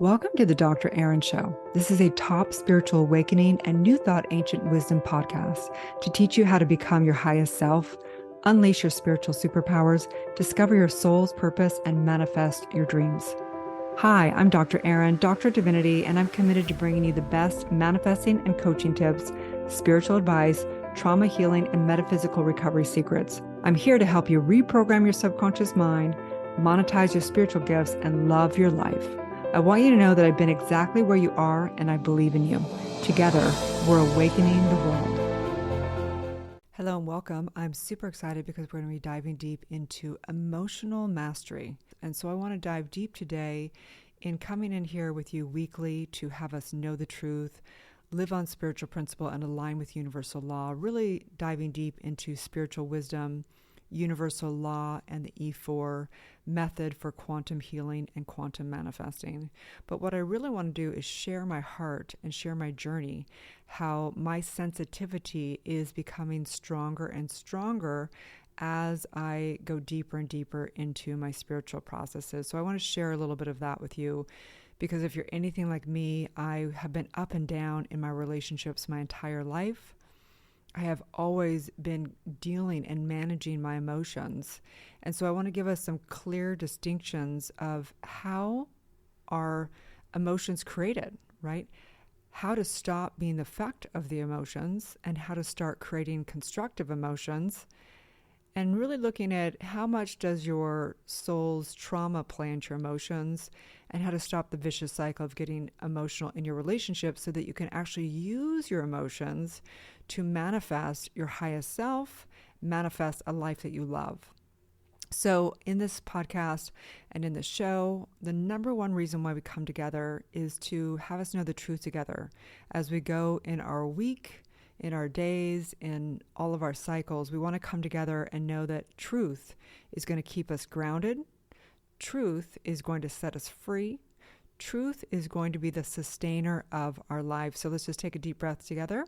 Welcome to the Dr. Erin Show. This is a top spiritual awakening and new thought ancient wisdom podcast to teach you how to become your highest self, unleash your spiritual superpowers, discover your soul's purpose, and manifest your dreams. Hi, I'm Dr. Erin, Doctor of Divinity, and I'm committed to bringing you the best manifesting and coaching tips, spiritual advice, trauma healing, and metaphysical recovery secrets. I'm here to help you reprogram your subconscious mind, monetize your spiritual gifts, and love your life. I want you to know that I've been exactly where you are, and I believe in you. Together, we're awakening the world. Hello and welcome. I'm super excited because we're going to be diving deep into emotional mastery. And so I want to dive deep today in coming in here with you weekly to have us know the truth, live on spiritual principle, and align with universal law, really diving deep into spiritual wisdom, universal law, and the E4 method for quantum healing and quantum manifesting. But what I really want to do is share my heart and share my journey, how my sensitivity is becoming stronger and stronger as I go deeper and deeper into my spiritual processes. So I want to share a little bit of that with you, because if you're anything like me, I have been up and down in my relationships my entire life. I have always been dealing and managing my emotions. And so I want to give us some clear distinctions of how are emotions created, right? How to stop being the effect of the emotions and how to start creating constructive emotions, and really looking at how much does your soul's trauma play into your emotions, and how to stop the vicious cycle of getting emotional in your relationship so that you can actually use your emotions to manifest your highest self, manifest a life that you love. So in this podcast and in this show, the number one reason why we come together is to have us know the truth together as we go in our week, in our days, in all of our cycles. We want to come together and know that truth is going to keep us grounded. Truth is going to set us free. Truth is going to be the sustainer of our life. So let's just take a deep breath together.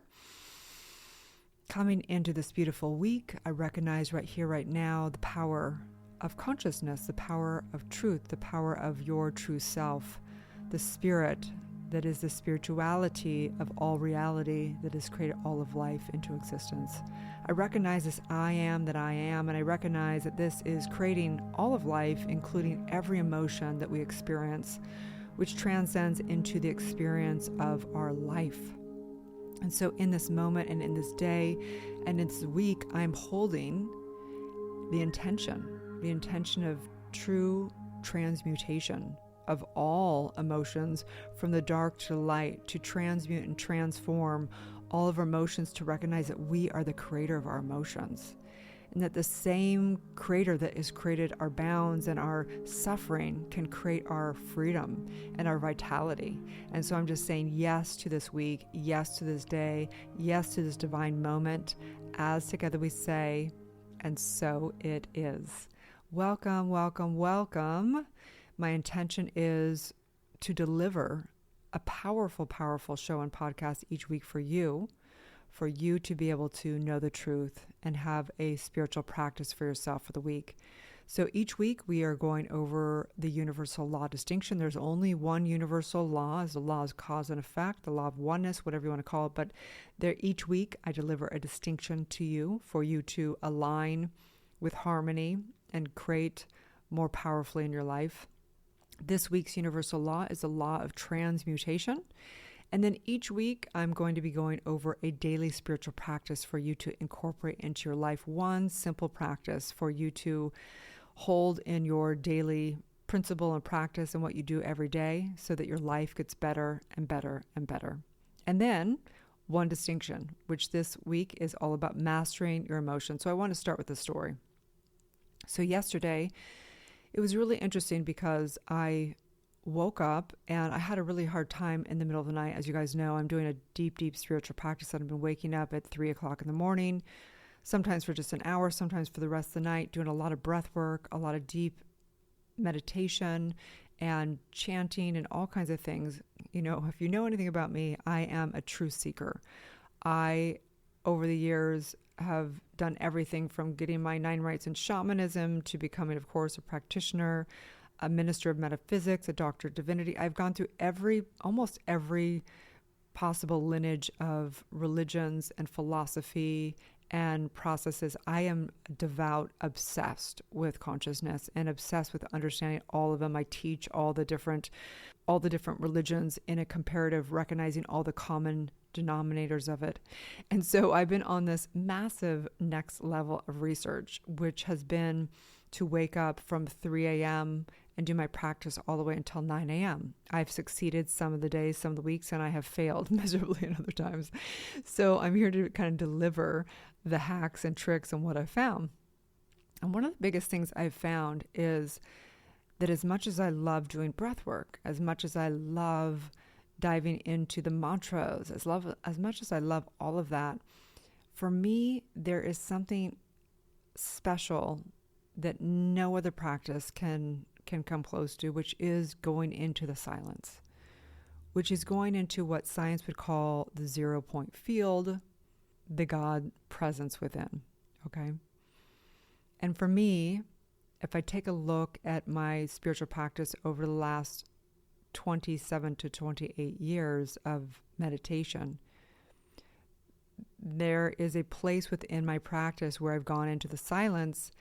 Coming into this beautiful week, I recognize right here, right now, the power of consciousness, the power of truth, the power of your true self, the spirit that is the spirituality of all reality that has created all of life into existence. I recognize this I am that I am, and I recognize that this is creating all of life, including every emotion that we experience, which transcends into the experience of our life. And so in this moment and in this day and in this week, I'm holding the intention of true transmutation of all emotions, from the dark to the light, to transmute and transform all of our emotions, to recognize that we are the creator of our emotions, and that the same creator that has created our bounds and our suffering can create our freedom and our vitality. And so I'm just saying yes to this week, yes to this day, yes to this divine moment, as together we say, and so it is. Welcome, welcome, welcome. My intention is to deliver a powerful, powerful show and podcast each week for you to be able to know the truth and have a spiritual practice for yourself for the week. So each week we are going over the universal law distinction. There's only one universal law, as the law is cause and effect, the law of oneness, whatever you want to call it. But there, each week I deliver a distinction to you for you to align with harmony and create more powerfully in your life. This week's universal law is the law of transmutation. And then each week, I'm going to be going over a daily spiritual practice for you to incorporate into your life. One simple practice for you to hold in your daily principle and practice and what you do every day, so that your life gets better and better and better. And then one distinction, which this week is all about mastering your emotions. So I want to start with a story. So yesterday, it was really interesting because I woke up and I had a really hard time in the middle of the night. As you guys know, I'm doing a deep, deep spiritual practice. I've been waking up at 3 o'clock in the morning, sometimes for just an hour, sometimes for the rest of the night, doing a lot of breath work, a lot of deep meditation and chanting and all kinds of things. You know, if you know anything about me, I am a truth seeker. I, over the years, have done everything from getting my 9 rights in shamanism to becoming, of course, a practitioner. a minister of metaphysics, a doctor of divinity. I've gone through almost every possible lineage of religions and philosophy and processes. I am devout, obsessed with consciousness and obsessed with understanding all of them. I teach all the different religions in a comparative, recognizing all the common denominators of it. And so I've been on this massive next level of research, which has been to wake up from 3 a.m. and do my practice all the way until 9 a.m. I've succeeded some of the days, some of the weeks, and I have failed miserably at other times. So I'm here to kind of deliver the hacks and tricks and what I've found. And one of the biggest things I've found is that as much as I love doing breath work, as much as I love diving into the mantras, as much as I love all of that, for me, there is something special that no other practice can come close to, which is going into the silence, which is going into what science would call the 0 point field, the God presence within, okay? And for me, if I take a look at my spiritual practice over the last 27 to 28 years of meditation, there is a place within my practice where I've gone into the silence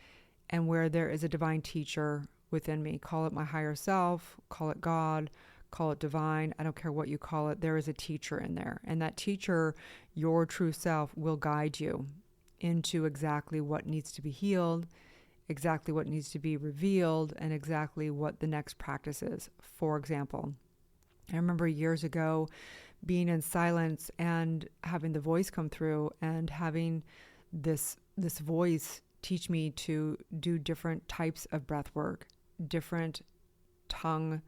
and where there is a divine teacher within me. Call it my higher self, call it God, call it divine. I don't care what you call it. There is a teacher in there. And that teacher, your true self, will guide you into exactly what needs to be healed, exactly what needs to be revealed, and exactly what the next practice is. For example, I remember years ago being in silence and having the voice come through and having this voice teach me to do different types of breath work, different tongue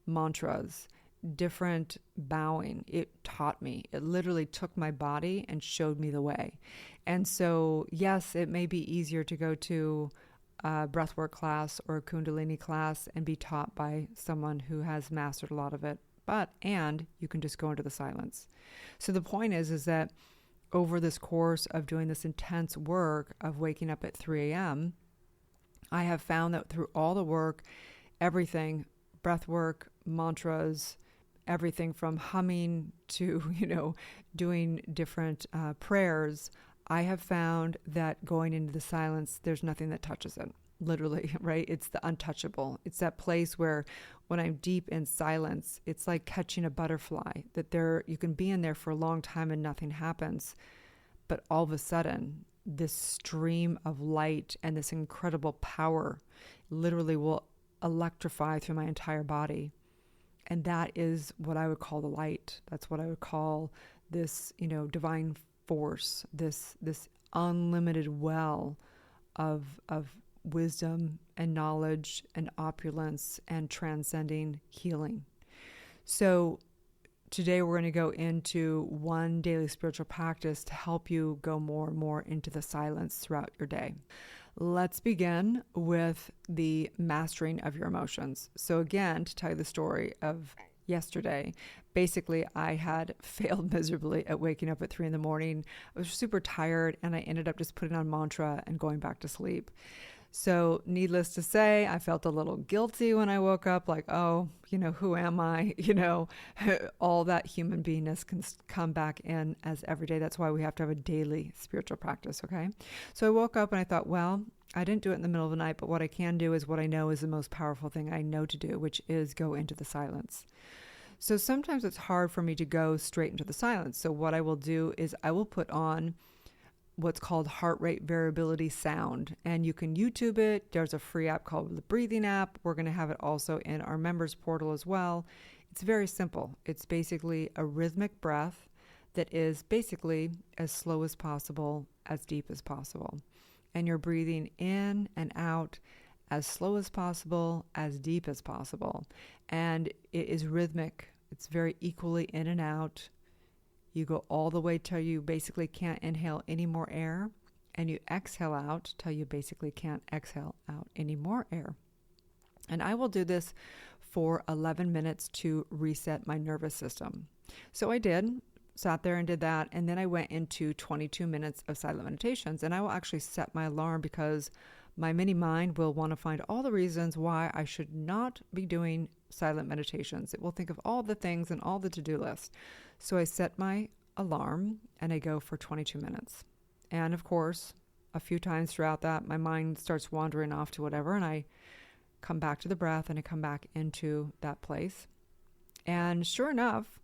mantras, different bowing. It taught me. It literally took my body and showed me the way. And so, yes, it may be easier to go to a breathwork class or a Kundalini class and be taught by someone who has mastered a lot of it, and you can just go into the silence. So the point is that over this course of doing this intense work of waking up at 3 a.m., I have found that through all the work, everything, breath work, mantras, everything from humming to, doing different prayers, I have found that going into the silence, there's nothing that touches it. Literally, right? It's the untouchable. It's that place where when I'm deep in silence, it's like catching a butterfly, that you can be in there for a long time and nothing happens. But all of a sudden, this stream of light and this incredible power literally will electrify through my entire body. And that is what I would call the light. That's what I would call this, divine force, this unlimited well of wisdom and knowledge and opulence and transcending healing. So today we're going to go into one daily spiritual practice to help you go more and more into the silence throughout your day. Let's begin with the mastering of your emotions. So again, to tell you the story of yesterday, basically I had failed miserably at waking up at 3 a.m. I was super tired and I ended up just putting on mantra and going back to sleep. So needless to say, I felt a little guilty when I woke up, like, oh, who am I? All that human beingness can come back in as every day. That's why we have to have a daily spiritual practice, okay? So I woke up and I thought, well, I didn't do it in the middle of the night, but what I can do is what I know is the most powerful thing I know to do, which is go into the silence. So sometimes it's hard for me to go straight into the silence. So what I will do is I will put on what's called heart rate variability sound. And you can YouTube it. There's a free app called the Breathing app. We're going to have it also in our members portal as well. It's very simple. It's basically a rhythmic breath that is basically as slow as possible, as deep as possible. And you're breathing in and out as slow as possible, as deep as possible. And it is rhythmic. It's very equally in and out. You go all the way till you basically can't inhale any more air, and you exhale out till you basically can't exhale out any more air. And I will do this for 11 minutes to reset my nervous system. So I sat there and did that, and then I went into 22 minutes of silent meditations, and I will actually set my alarm because my mini mind will want to find all the reasons why I should not be doing silent meditations. It will think of all the things and all the to-do lists. So I set my alarm and I go for 22 minutes. And of course, a few times throughout that, my mind starts wandering off to whatever, and I come back to the breath and I come back into that place. And sure enough,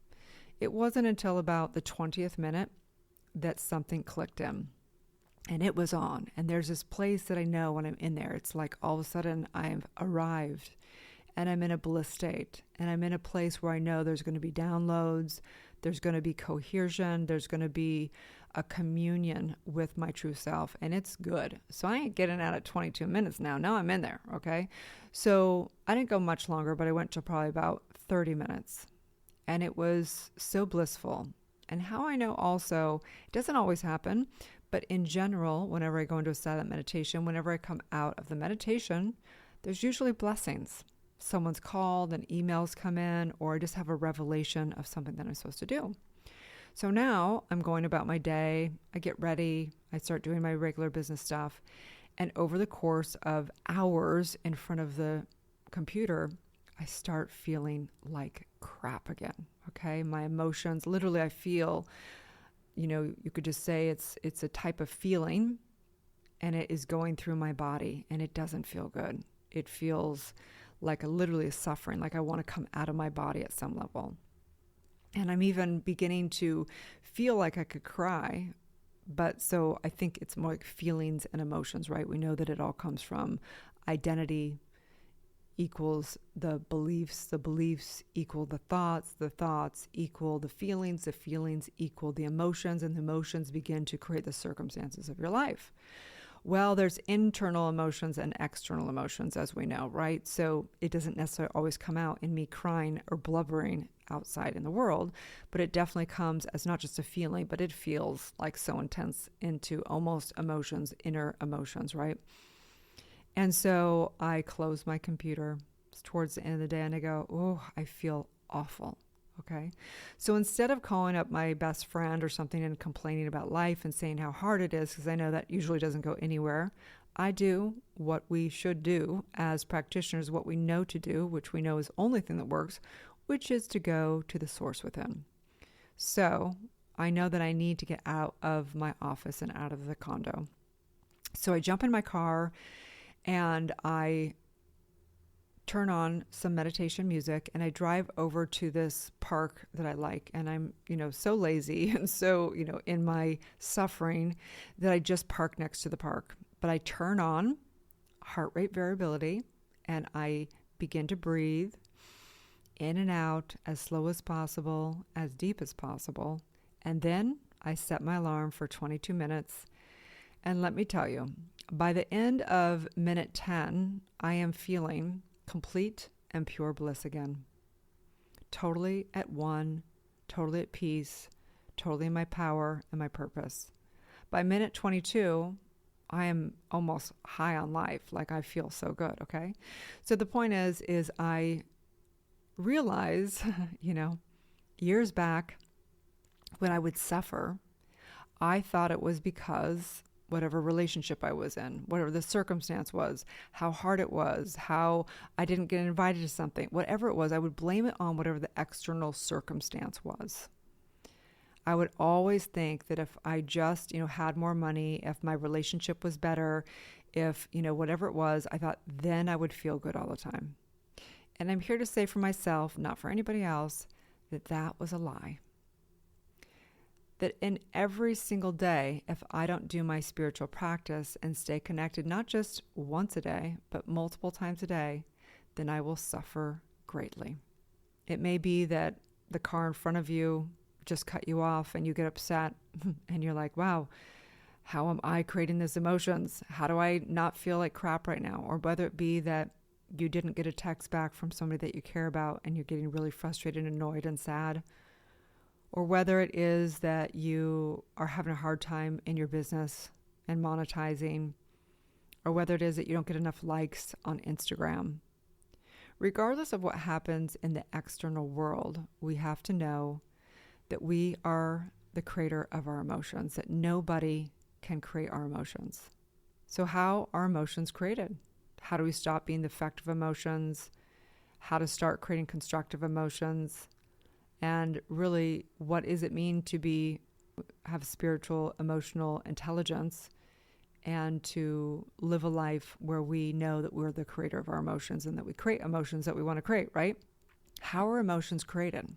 it wasn't until about the 20th minute that something clicked in. And it was on. And there's this place that I know when I'm in there. It's like all of a sudden I've arrived and I'm in a bliss state. And I'm in a place where I know there's going to be downloads, there's going to be cohesion, there's going to be a communion with my true self. And it's good. So I ain't getting out at 22 minutes now. Now I'm in there, okay? So I didn't go much longer, but I went to probably about 30 minutes. And it was so blissful. And how I know also, it doesn't always happen, but in general, whenever I go into a silent meditation, whenever I come out of the meditation, there's usually blessings. Someone's called and emails come in, or I just have a revelation of something that I'm supposed to do. So now I'm going about my day. I get ready. I start doing my regular business stuff. And over the course of hours in front of the computer, I start feeling like crap again. Okay. My emotions, literally I feel, you could just say it's a type of feeling, and it is going through my body, and it doesn't feel good. It feels like literally a suffering, like I want to come out of my body at some level. And I'm even beginning to feel like I could cry. But so I think it's more like feelings and emotions, right? We know that it all comes from identity equals the beliefs equal the thoughts equal the feelings equal the emotions, and the emotions begin to create the circumstances of your life. Well, there's internal emotions and external emotions, as we know, right? So it doesn't necessarily always come out in me crying or blubbering outside in the world, but it definitely comes as not just a feeling, but it feels like so intense into almost emotions, inner emotions, right? And so I close my computer towards the end of the day and I go, oh, I feel awful. Okay. So instead of calling up my best friend or something and complaining about life and saying how hard it is, because I know that usually doesn't go anywhere, I do what we should do as practitioners, what we know to do, which we know is the only thing that works, which is to go to the source within. So I know that I need to get out of my office and out of the condo. So I jump in my car and I turn on some meditation music and I drive over to this park that I like. And I'm, so lazy and so, in my suffering that I just park next to the park. But I turn on heart rate variability and I begin to breathe in and out as slow as possible, as deep as possible. And then I set my alarm for 22 minutes. And let me tell you, by the end of minute 10, I am feeling complete and pure bliss again. Totally at one, totally at peace, totally in my power and my purpose. By minute 22, I am almost high on life. Like I feel so good, okay? So the point is I realize, years back when I would suffer, I thought it was because whatever relationship I was in, whatever the circumstance was, how hard it was, how I didn't get invited to something, whatever it was, I would blame it on whatever the external circumstance was. I would always think that if I just, had more money, if my relationship was better, if, whatever it was, I thought then I would feel good all the time. And I'm here to say for myself, not for anybody else, that was a lie. That in every single day, if I don't do my spiritual practice and stay connected, not just once a day, but multiple times a day, then I will suffer greatly. It may be that the car in front of you just cut you off and you get upset and you're like, wow, how am I creating these emotions? How do I not feel like crap right now? Or whether it be that you didn't get a text back from somebody that you care about and you're getting really frustrated and annoyed and sad. Or whether it is that you are having a hard time in your business and monetizing, or whether it is that you don't get enough likes on Instagram. Regardless of what happens in the external world, we have to know that we are the creator of our emotions, that nobody can create our emotions. So how are emotions created? How do we stop being the effect of emotions? How to start creating constructive emotions? And really, what does it mean to have spiritual, emotional intelligence and to live a life where we know that we're the creator of our emotions and that we create emotions that we want to create, right? How are emotions created?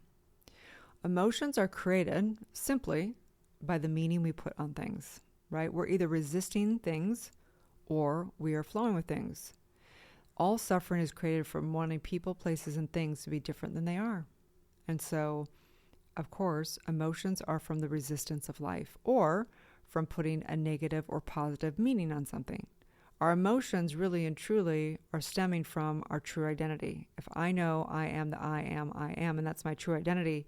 Emotions are created simply by the meaning we put on things, right? We're either resisting things or we are flowing with things. All suffering is created from wanting people, places, and things to be different than they are. And so, of course, emotions are from the resistance of life or from putting a negative or positive meaning on something. Our emotions really and truly are stemming from our true identity. If I know I am the I am, and that's my true identity,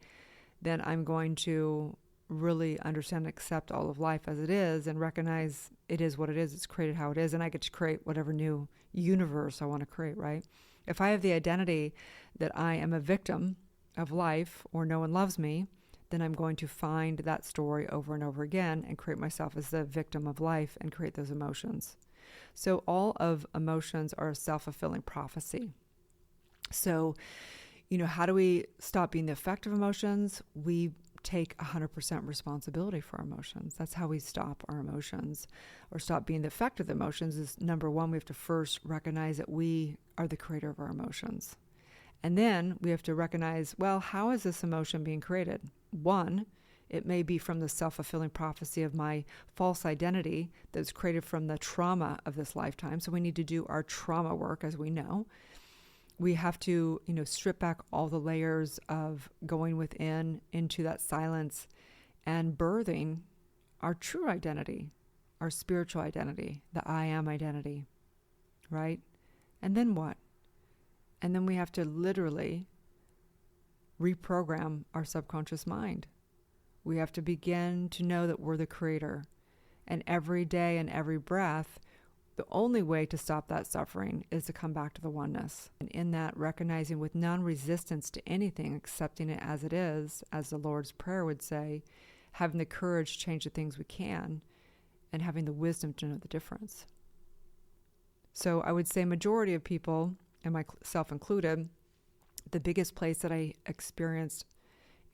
then I'm going to really understand and accept all of life as it is and recognize it is what it is. It's created how it is, and I get to create whatever new universe I want to create, right? If I have the identity that I am a victim of life or no one loves me, then I'm going to find that story over and over again and create myself as the victim of life and create those emotions. So all of emotions are a self-fulfilling prophecy. So, how do we stop being the effect of emotions? We take 100% responsibility for our emotions. That's how we stop our emotions or stop being the effect of the emotions is number one, we have to first recognize that we are the creator of our emotions. And then we have to recognize, well, how is this emotion being created? One, it may be from the self-fulfilling prophecy of my false identity that's created from the trauma of this lifetime. So we need to do our trauma work, as we know. We have to, strip back all the layers of going within into that silence and birthing our true identity, our spiritual identity, the I am identity, right? And then what? And then we have to literally reprogram our subconscious mind. We have to begin to know that we're the creator. And every day and every breath, the only way to stop that suffering is to come back to the oneness. And in that, recognizing with non-resistance to anything, accepting it as it is, as the Lord's Prayer would say, having the courage to change the things we can, and having the wisdom to know the difference. So I would say majority of people, and myself included, the biggest place that I experienced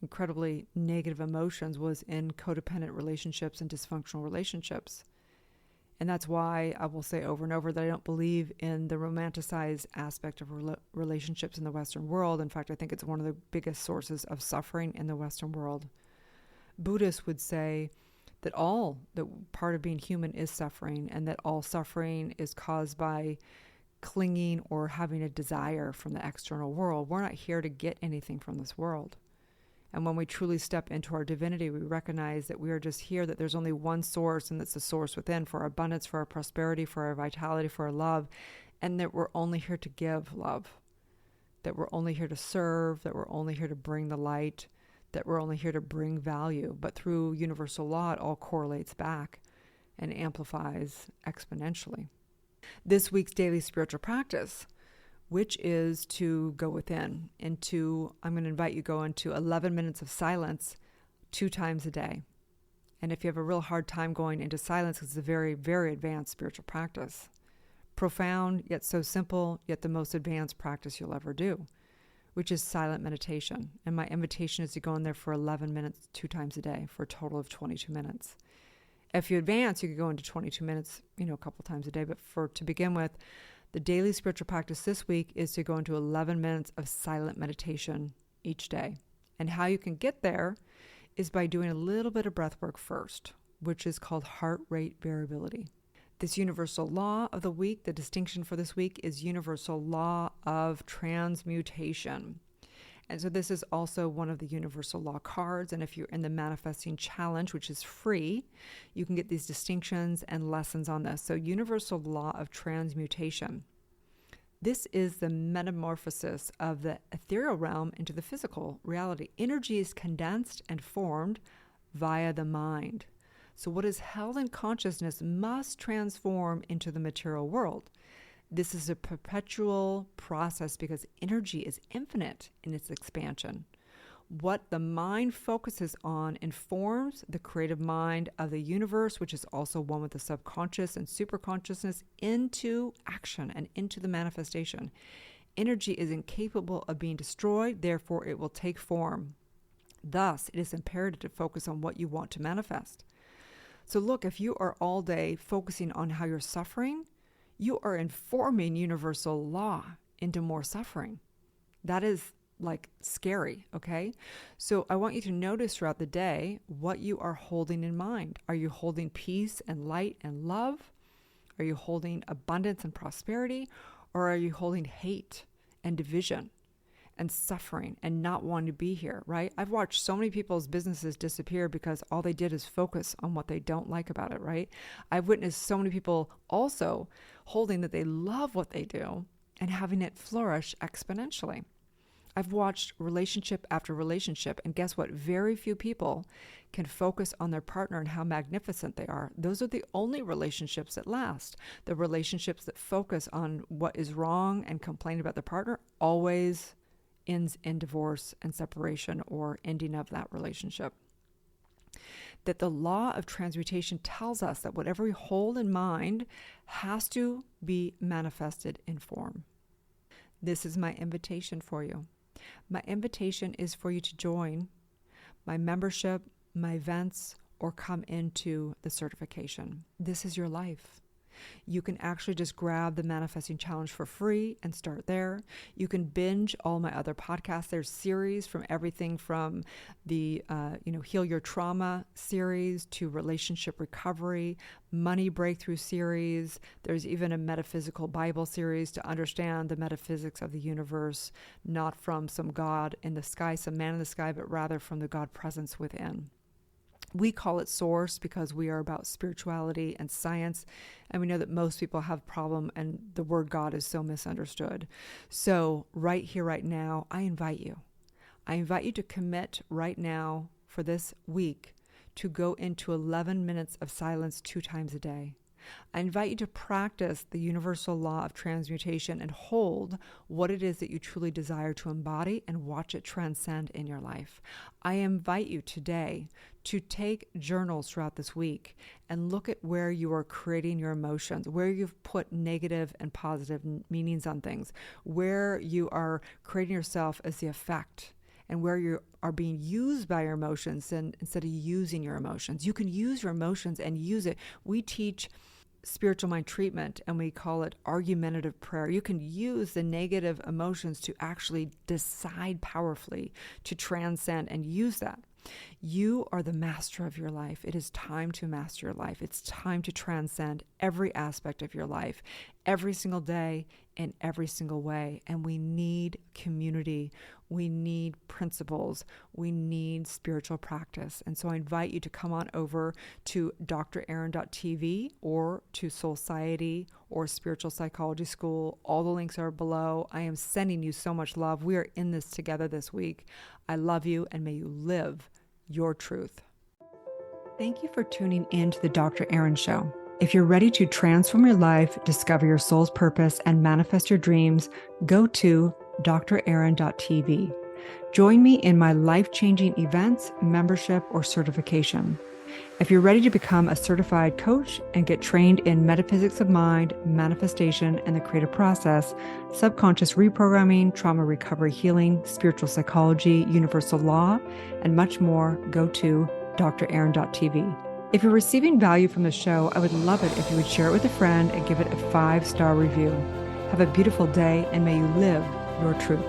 incredibly negative emotions was in codependent relationships and dysfunctional relationships. And that's why I will say over and over that I don't believe in the romanticized aspect of relationships in the Western world. In fact, I think it's one of the biggest sources of suffering in the Western world. Buddhists would say that part of being human is suffering, and that all suffering is caused by clinging or having a desire from the external world. We're not here to get anything from this world. And when we truly step into our divinity, we recognize that we are just here, that there's only one source, and that's the source within for our abundance, for our prosperity, for our vitality, for our love, and that we're only here to give love, that we're only here to serve, that we're only here to bring the light, that we're only here to bring value. But through universal law, it all correlates back and amplifies exponentially. This week's daily spiritual practice, which is to go within I'm going to invite you to go into 11 minutes of silence 2 times a day. And if you have a real hard time going into silence, it's a very, very advanced spiritual practice. Profound, yet so simple, yet the most advanced practice you'll ever do, which is silent meditation. And my invitation is to go in there for 11 minutes 2 times a day for a total of 22 minutes. If you advance, you could go into 22 minutes, a couple times a day. But to begin with, the daily spiritual practice this week is to go into 11 minutes of silent meditation each day. And how you can get there is by doing a little bit of breath work first, which is called heart rate variability. This universal law of the week, the distinction for this week is universal law of transmutation. And so this is also one of the universal law cards. And if you're in the manifesting challenge, which is free, you can get these distinctions and lessons on this. So universal law of transmutation. This is the metamorphosis of the ethereal realm into the physical reality. Energy is condensed and formed via the mind. So what is held in consciousness must transform into the material world. This is a perpetual process because energy is infinite in its expansion. What the mind focuses on informs the creative mind of the universe, which is also one with the subconscious and superconsciousness, into action and into the manifestation. Energy is incapable of being destroyed, therefore it will take form. Thus, it is imperative to focus on what you want to manifest. So look, if you are all day focusing on how you're suffering, you are informing universal law into more suffering. That is like scary, okay? So I want you to notice throughout the day what you are holding in mind. Are you holding peace and light and love? Are you holding abundance and prosperity? Or are you holding hate and division and suffering and not wanting to be here, right? I've watched so many people's businesses disappear because all they did is focus on what they don't like about it, right? I've witnessed so many people also holding that they love what they do and having it flourish exponentially. I've watched relationship after relationship, and guess what? Very few people can focus on their partner and how magnificent they are. Those are the only relationships that last. The relationships that focus on what is wrong and complain about the partner always ends in divorce and separation or ending of that relationship. That the law of transmutation tells us that whatever we hold in mind has to be manifested in form. This is my invitation for you. My invitation is for you to join my membership, my events, or come into the certification. This is your life. You can actually just grab the Manifesting Challenge for free and start there. You can binge all my other podcasts. There's series from everything from the Heal Your Trauma series to relationship recovery, money breakthrough series. There's even a metaphysical Bible series to understand the metaphysics of the universe, not from some God in the sky, some man in the sky, but rather from the God presence within. We call it source because we are about spirituality and science, and we know that most people have a problem and the word God is so misunderstood. So right here, right now, I invite you to commit right now for this week to go into 11 minutes of silence 2 times a day. I invite you to practice the universal law of transmutation and hold what it is that you truly desire to embody and watch it transcend in your life. I invite you today to take journals throughout this week and look at where you are creating your emotions, where you've put negative and positive meanings on things, where you are creating yourself as the effect, and where you are being used by your emotions and instead of using your emotions. You can use your emotions and use it. We teach spiritual mind treatment and we call it argumentative prayer. You can use the negative emotions to actually decide powerfully to transcend and use that. You are the master of your life. It is time to master your life. It's time to transcend every aspect of your life, every single day, in every single way. And we need community. We need principles. We need spiritual practice. And so I invite you to come on over to drerin.tv or to Soulciety or Spiritual Psychology School. All the links are below. I am sending you so much love. We are in this together this week. I love you, and may you live your truth. Thank you for tuning in to the Dr. Erin Show. If you're ready to transform your life, discover your soul's purpose, and manifest your dreams, go to drerin.tv. Join me in my life-changing events, membership, or certification. If you're ready to become a certified coach and get trained in metaphysics of mind, manifestation, and the creative process, subconscious reprogramming, trauma recovery healing, spiritual psychology, universal law, and much more, go to drerin.tv. If you're receiving value from the show, I would love it if you would share it with a friend and give it a 5-star review. Have a beautiful day, and may you live your truth.